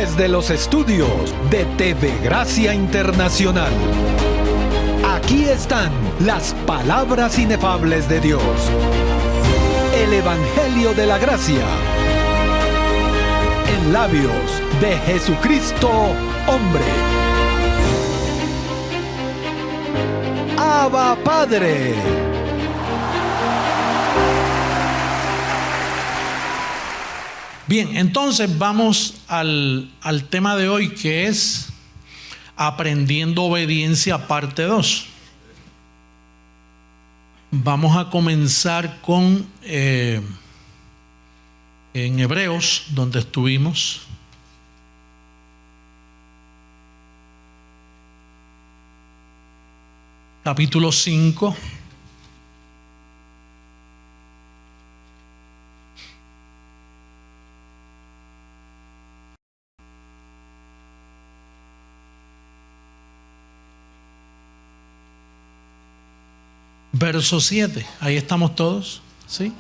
Desde los estudios de TV Gracia Internacional, aquí están las palabras inefables de Dios. El Evangelio de la Gracia, en labios de Jesucristo, hombre. Abba, Padre. Bien, entonces vamos al tema de hoy, que es Aprendiendo Obediencia, parte 2. Vamos a comenzar con en Hebreos, donde estuvimos. Capítulo 5. Verso 7, ahí estamos todos, ¿sí?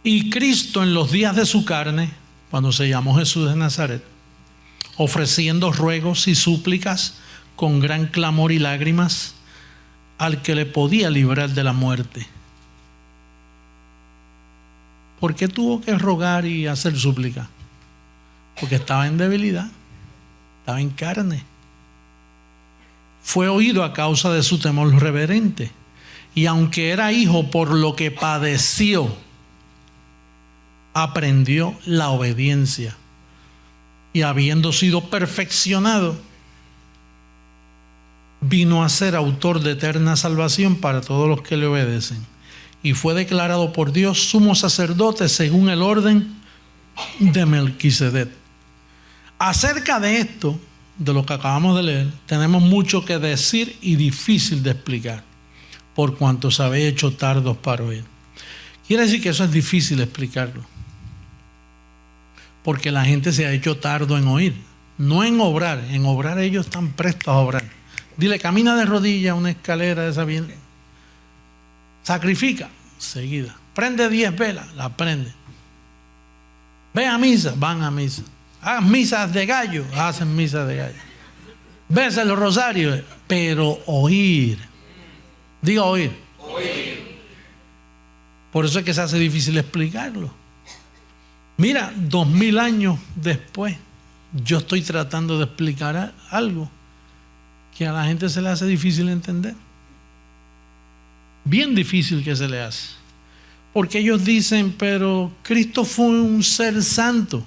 Y Cristo en los días de su carne, cuando se llamó Jesús de Nazaret, ofreciendo ruegos y súplicas con gran clamor y lágrimas al que le podía librar de la muerte. ¿Por qué tuvo que rogar y hacer súplica? Porque estaba en debilidad, estaba en carne. Fue oído a causa de su temor reverente. Y aunque era hijo, por lo que padeció, aprendió la obediencia. Y habiendo sido perfeccionado, vino a ser autor de eterna salvación para todos los que le obedecen. Y fue declarado por Dios sumo sacerdote según el orden de Melquisedec. Acerca de esto, de lo que acabamos de leer, tenemos mucho que decir y difícil de explicar, por cuanto se habéis hecho tardos para oír. Quiere decir que eso es difícil de explicarlo, porque la gente se ha hecho tardo en oír, no en obrar. En obrar ellos están prestos a obrar. Dile, camina de rodillas una escalera de esa bien. Sacrifica, seguida. Prende 10 velas, la prende. Ve a misa, van a misa. Haz misas de gallo, hacen misas de gallo. Ves el rosario, pero oír. Diga oír. Oír. Por eso es que se hace difícil explicarlo. Mira, 2000 años después, yo estoy tratando de explicar algo que a la gente se le hace difícil entender. Bien difícil que se le hace. Porque ellos dicen, pero Cristo fue un ser santo.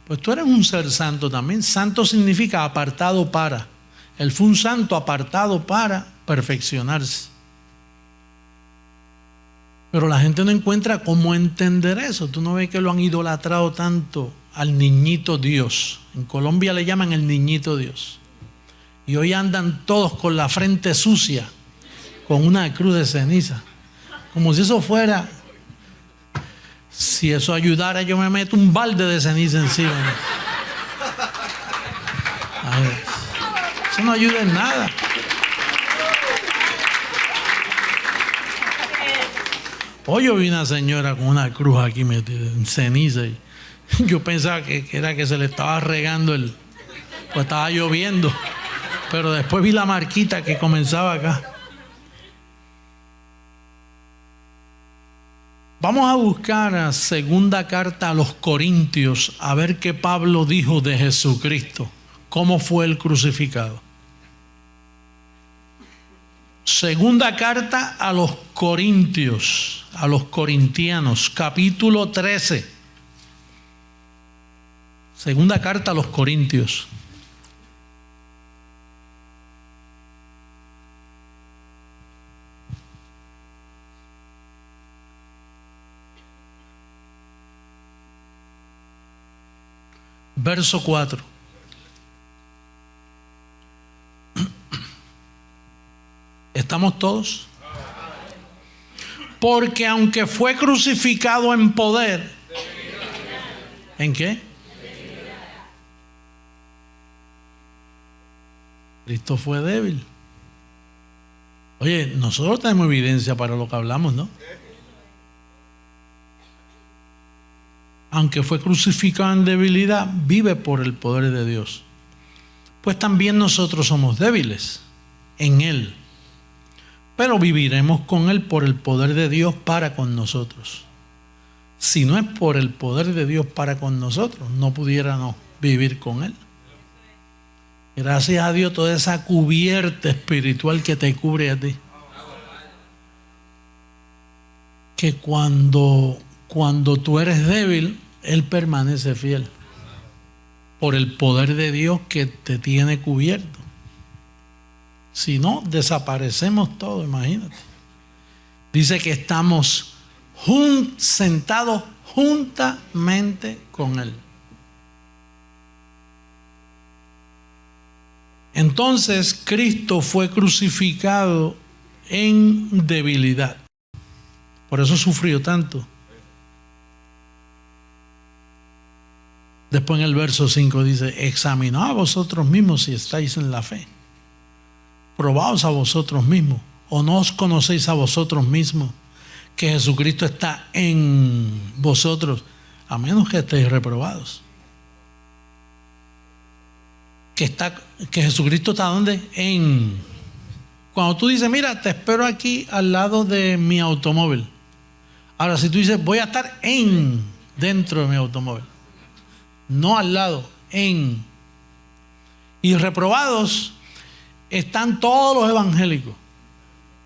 Pues tú eres un ser santo también. Santo significa apartado para. Él fue un santo apartado para perfeccionarse. Pero la gente no encuentra cómo entender eso. Tú no ves que lo han idolatrado tanto al niñito Dios. En Colombia le llaman el niñito Dios. Y hoy andan todos con la frente sucia, con una cruz de ceniza. Como si eso fuera... Si eso ayudara, yo me meto un balde de ceniza encima. A ver, eso no ayuda en nada. Hoy yo vi una señora con una cruz aquí metida en ceniza y yo pensaba que era que se le estaba regando pues estaba lloviendo, pero después vi la marquita que comenzaba acá. Vamos a buscar a segunda carta a los Corintios a ver qué Pablo dijo de Jesucristo, cómo fue el crucificado. Segunda carta a los Corintios, a los corintianos, capítulo 13. Segunda carta a los Corintios. Verso 4. ¿Estamos todos? Porque aunque fue crucificado en poder, ¿en qué? Cristo fue débil. Oye, nosotros tenemos evidencia para lo que hablamos, ¿no? aunque fue crucificado en debilidad, vive por el poder de Dios. Pues también nosotros somos débiles en Él, pero viviremos con Él por el poder de Dios para con nosotros. Si no es por el poder de Dios para con nosotros, no pudiéramos vivir con Él. Gracias a Dios, toda esa cubierta espiritual que te cubre a ti. Que cuando tú eres débil, Él permanece fiel. Por el poder de Dios que te tiene cubierto. Si no, desaparecemos todos, imagínate. Dice que estamos sentados juntamente con Él. Entonces, Cristo fue crucificado en debilidad. Por eso sufrió tanto. Después en el verso 5 dice: examinaos a vosotros mismos si estáis en la fe. Probaos a vosotros mismos. ¿O no os conocéis a vosotros mismos que Jesucristo está en vosotros, a menos que estéis reprobados? Que Jesucristo está ¿dónde? Cuando tú dices, mira, te espero aquí al lado de mi automóvil. Ahora, si tú dices, voy a estar dentro de mi automóvil, no al lado, y reprobados están todos los evangélicos.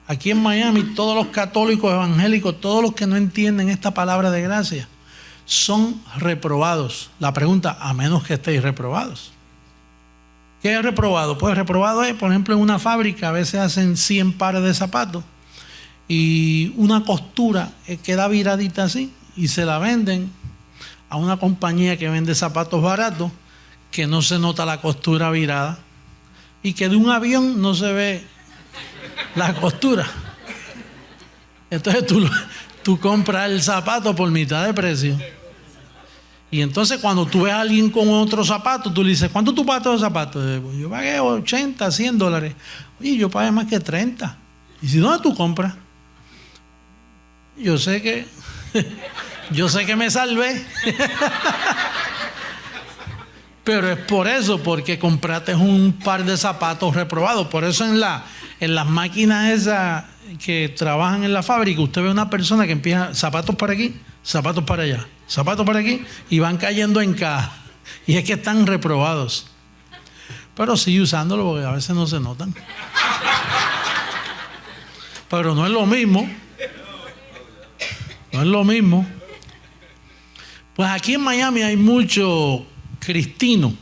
Aquí en Miami, todos los católicos evangélicos, todos los que no entienden esta palabra de gracia, son reprobados. La pregunta, a menos que estéis reprobados. ¿Qué es reprobado? Pues reprobado es, por ejemplo, en una fábrica a veces hacen 100 pares de zapatos y una costura queda viradita así y se la venden a una compañía que vende zapatos baratos, que no se nota la costura virada y que de un avión no se ve la costura. Entonces tú compras el zapato por mitad de precio. Y entonces cuando tú ves a alguien con otro zapato, tú le dices, ¿cuánto tú pagas de zapatos? Yo pagué $80, $100. Oye, yo pagué más que 30. ¿Y si dónde tú compras? Yo sé que me salvé. Pero es por eso, porque compraste un par de zapatos reprobados. Por eso en las máquinas esas que trabajan en la fábrica, usted ve una persona que empieza zapatos para aquí, zapatos para allá, zapatos para aquí, y van cayendo en caja. Y es que están reprobados. Pero sigue usándolo porque a veces no se notan. Pero no es lo mismo. No es lo mismo. Pues aquí en Miami hay muchos cristinos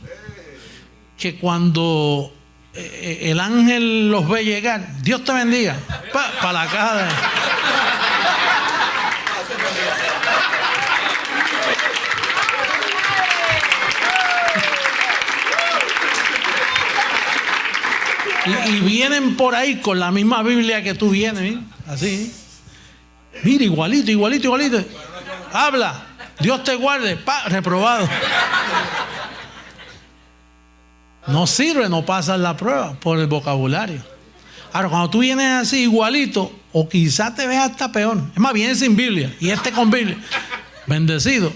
que cuando el ángel los ve llegar, Dios te bendiga, para la caja de... Y vienen por ahí con la misma Biblia que tú vienes, ¿eh? Así. Mira, igualito. Habla, Dios te guarde, reprobado. No sirve, no pasas la prueba por el vocabulario. Ahora, cuando tú vienes así igualito, o quizás te ves hasta peor. Es más, vienes sin Biblia y con Biblia. Bendecido,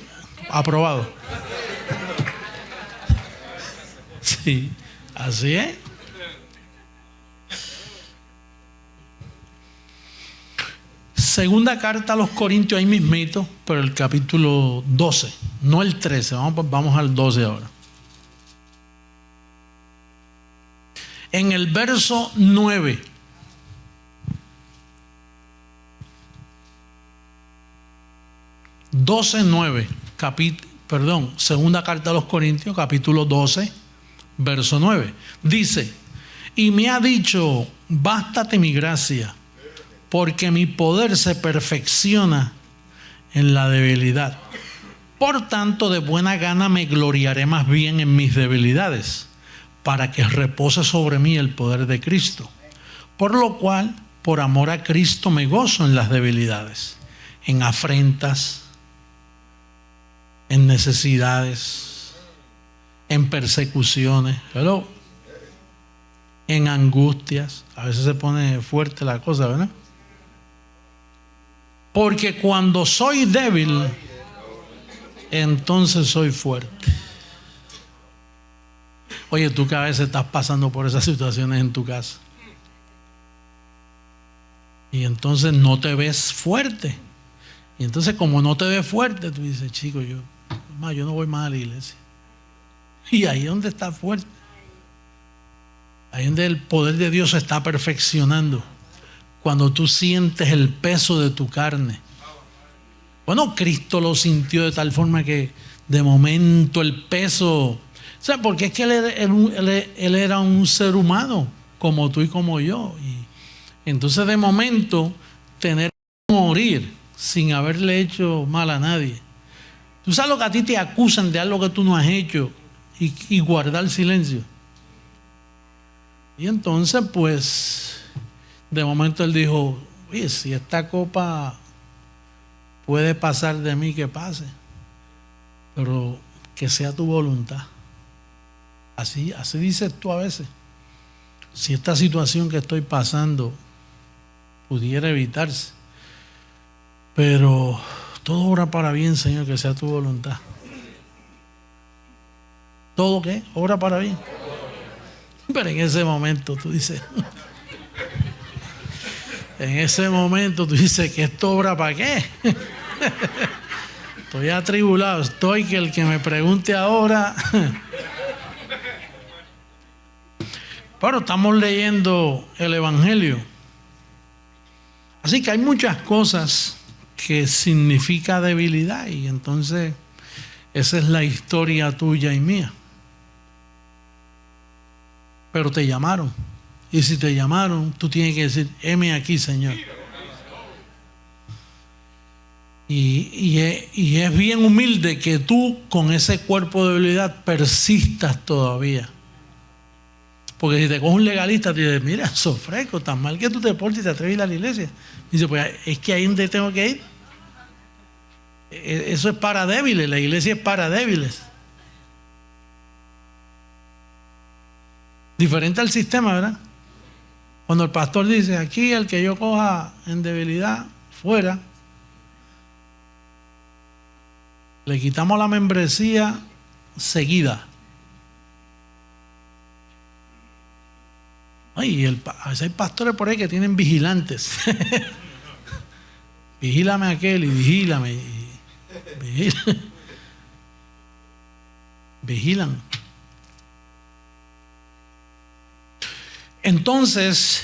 aprobado. Sí, así es. Segunda carta a los Corintios, ahí mismito, pero el capítulo 12, no el 13, vamos al 12 ahora. En el verso 9, segunda carta a los Corintios, capítulo 12, verso 9, dice: y me ha dicho, bástate mi gracia, porque mi poder se perfecciona en la debilidad. Por tanto, de buena gana me gloriaré más bien en mis debilidades, para que repose sobre mí el poder de Cristo. Por lo cual, por amor a Cristo, me gozo en las debilidades, en afrentas, en necesidades, en persecuciones, en angustias. A veces se pone fuerte la cosa, ¿verdad? Porque cuando soy débil, entonces soy fuerte. Oye, tú que a veces estás pasando por esas situaciones en tu casa y entonces no te ves fuerte. Y entonces como no te ves fuerte, tú dices, chico, yo no voy más a la iglesia. Y ahí es donde está fuerte. Ahí es donde el poder de Dios se está perfeccionando. Cuando tú sientes el peso de tu carne. Bueno, Cristo lo sintió de tal forma que de momento el peso... O sea, porque es que él era un ser humano como tú y como yo. Y entonces de momento tener que morir sin haberle hecho mal a nadie. Tú sabes lo que a ti te acusan de algo que tú no has hecho y guardar silencio. Y entonces pues de momento él dijo, oye, si esta copa puede pasar de mí, que pase, pero que sea tu voluntad. Así dices tú a veces. Si esta situación que estoy pasando pudiera evitarse, pero todo obra para bien, Señor, que sea tu voluntad. ¿Todo qué? Obra para bien. Pero en ese momento tú dices, que esto obra para qué. Estoy atribulado, estoy que el que me pregunte ahora. Pero estamos leyendo el Evangelio. Así que hay muchas cosas que significa debilidad y entonces esa es la historia tuya y mía. Pero te llamaron. Y si te llamaron, tú tienes que decir, heme aquí, Señor. Y es bien humilde que tú con ese cuerpo de debilidad persistas todavía. Porque si te coge un legalista, te dice, mira, sos fresco, tan mal que tú te portes y te atreves a ir a la iglesia. Y dice, pues es que ahí es donde tengo que ir. Eso es para débiles, la iglesia es para débiles. Diferente al sistema, ¿verdad? Cuando el pastor dice, aquí el que yo coja en debilidad, fuera, le quitamos la membresía seguida. Ay, a veces hay pastores por ahí que tienen vigilantes. Vigílame aquel y vigílame. Vigilan. Entonces,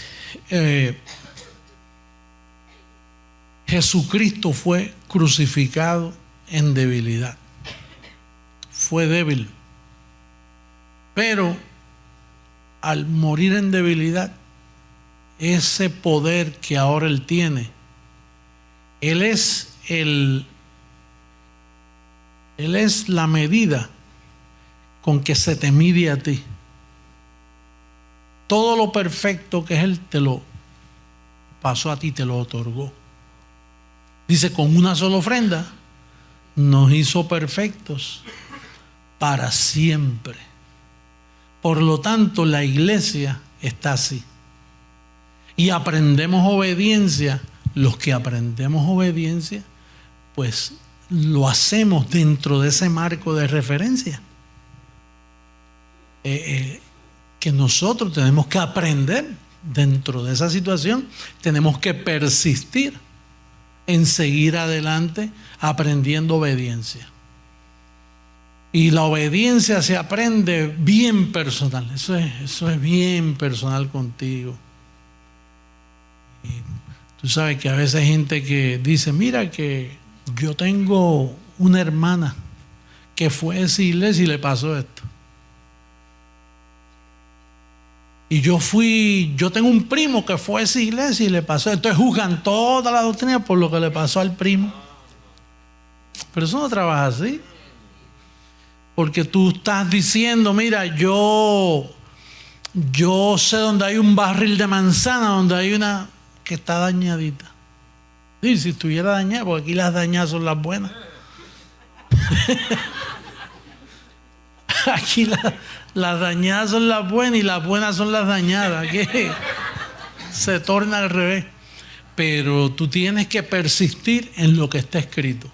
Jesucristo fue crucificado en debilidad. Fue débil. Pero al morir en debilidad, ese poder que ahora Él tiene, Él es la medida con que se te mide a ti. Todo lo perfecto que es Él te lo pasó a ti, te lo otorgó. Dice, con una sola ofrenda nos hizo perfectos para siempre. Por lo tanto, la iglesia está así. Y aprendemos obediencia. Los que aprendemos obediencia, pues lo hacemos dentro de ese marco de referencia. Que nosotros tenemos que aprender dentro de esa situación. Tenemos que persistir en seguir adelante aprendiendo obediencia. Y la obediencia se aprende bien personal. Eso es bien personal contigo. Y tú sabes que a veces hay gente que dice, mira que yo tengo una hermana que fue a esa iglesia y le pasó esto. Y yo tengo un primo que fue a esa iglesia y le pasó. Entonces juzgan toda la doctrina por lo que le pasó al primo. Pero eso no trabaja así. Porque tú estás diciendo, mira, yo sé dónde hay un barril de manzana, donde hay una que está dañadita. Sí, si estuviera dañada, porque aquí las dañadas son las buenas. Aquí las dañadas son las buenas y las buenas son las dañadas. Que se torna al revés. Pero tú tienes que persistir en lo que está escrito.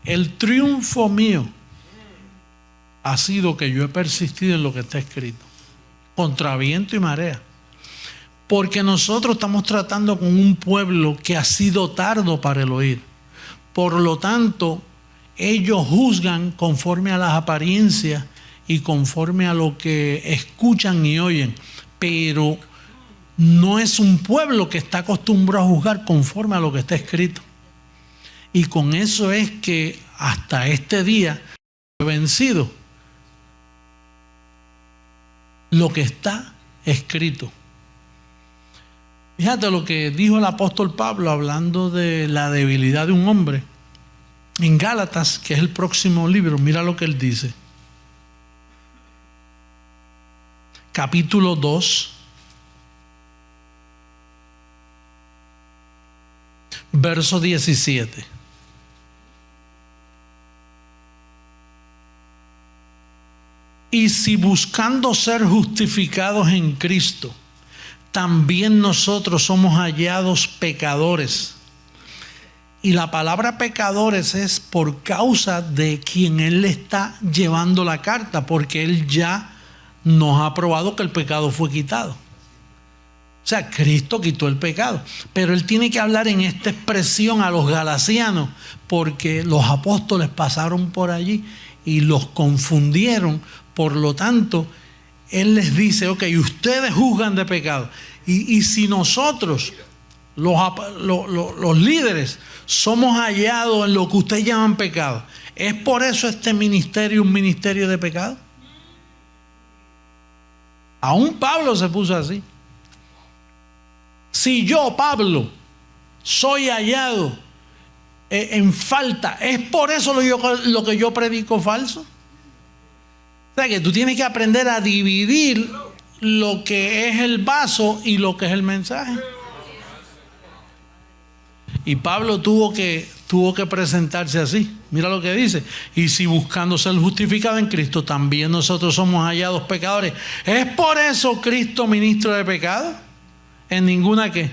el triunfo mío ha sido que yo he persistido en lo que está escrito, contra viento y marea. Porque nosotros estamos tratando con un pueblo que ha sido tardo para el oír. Por lo tanto, ellos juzgan conforme a las apariencias y conforme a lo que escuchan y oyen. Pero no es un pueblo que está acostumbrado a juzgar conforme a lo que está escrito. Y con eso es que hasta este día he vencido lo que está escrito. Fíjate lo que dijo el apóstol Pablo hablando de la debilidad de un hombre. En Gálatas, que es el próximo libro, mira lo que él dice. Capítulo 2, verso 17. Y si buscando ser justificados en Cristo, también nosotros somos hallados pecadores. Y la palabra pecadores es por causa de quien él le está llevando la carta, porque él ya nos ha probado que el pecado fue quitado. O sea, Cristo quitó el pecado. Pero él tiene que hablar en esta expresión a los galasianos, porque los apóstoles pasaron por allí y los confundieron. Por lo tanto, él les dice, ok, ustedes juzgan de pecado. Y si nosotros, los líderes, somos hallados en lo que ustedes llaman pecado, ¿es por eso este ministerio un ministerio de pecado? Aún Pablo se puso así. Si yo, Pablo, soy hallado en falta, ¿es por eso lo que yo predico falso? O sea que tú tienes que aprender a dividir lo que es el vaso y lo que es el mensaje. Y Pablo tuvo que presentarse así. Mira lo que dice. Y si buscando ser justificado en Cristo, también nosotros somos hallados pecadores. ¿Es por eso Cristo ministro de pecado? En ninguna ¿qué?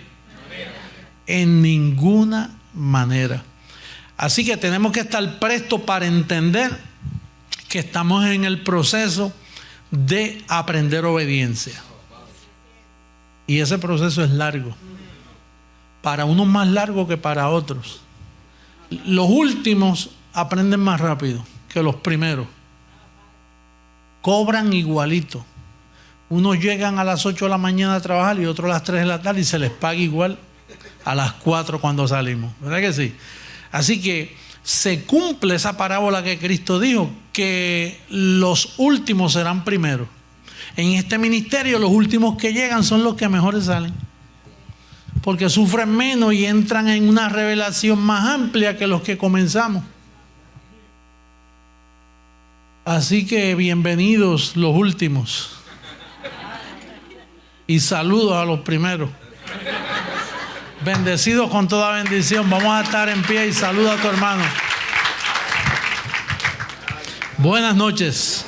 En ninguna manera. Así que tenemos que estar prestos para entender que estamos en el proceso de aprender obediencia. Y ese proceso es largo. Para unos más largo que para otros. Los últimos aprenden más rápido que los primeros. Cobran igualito. Unos llegan a las 8 de la mañana a trabajar y otros a las 3 de la tarde y se les paga igual a las 4 cuando salimos. ¿Verdad que sí? Así que se cumple esa parábola que Cristo dijo, que los últimos serán primeros. En este ministerio los últimos que llegan son los que mejores salen, porque sufren menos y entran en una revelación más amplia que los que comenzamos. Así que bienvenidos los últimos y saludos a los primeros. Bendecidos con toda bendición. Vamos a estar en pie y saluda a tu hermano. Buenas noches.